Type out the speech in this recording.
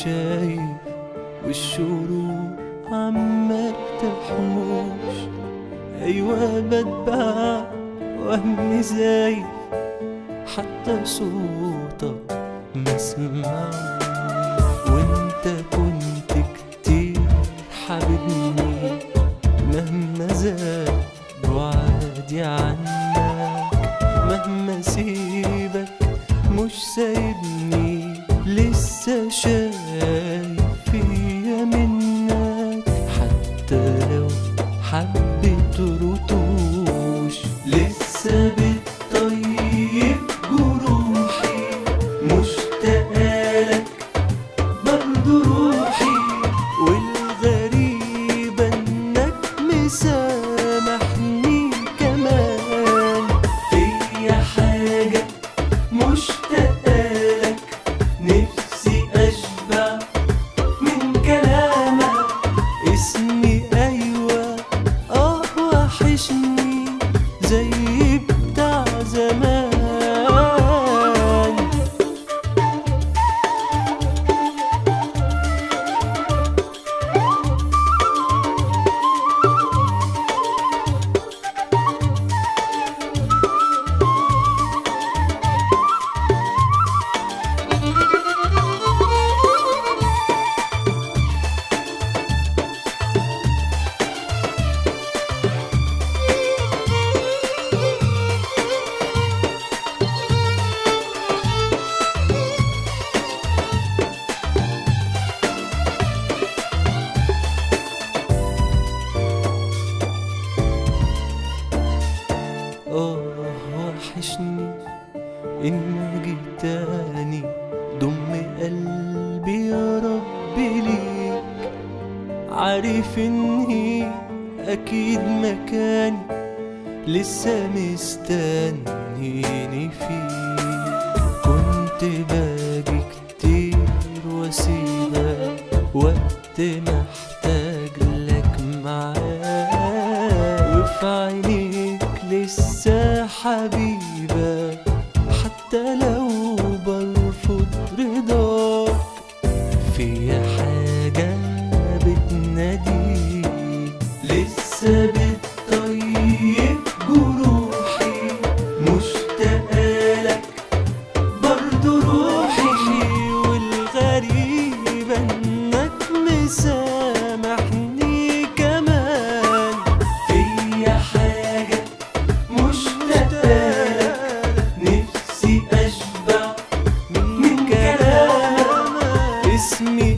شايف والشروق عمال تحوش. أيوة بتباع وهمي زايد، حتى صوتك ما سمعوش. وانت كنت كتير حبيبني مهما زاد بعدي عنك، مهما سيبك مش سايبني، لسه شايف فيا منك. حتى لو حبيت رتوش لسه بتطيب جروحي، مشتاقلك برضو روحي. والغريبة انك مسامحني كمان، فيا حاجة مشتاقلك، نفسي اشبع من كلامك. اسمي ايوه وحشني زي بتاع زمان. وحشني إنك جيت تاني، ضم قلبي يا رب ليك. عارف إني أكيد مكاني لسه مستنيني فيه. كنت باجي كتير واسيبك وقت محتاج لك معاك، وفي عينيك لسه حبيبك حتى لو برفض رضاك. فيا حاجة بتناديك، لسه بتطيب جروحي، مشتاقلك برضو روحي. والغريبة انك مسامحني كمان، فيا حاجة مشتاقلك، نفسي أشبع من كلامك. اسمي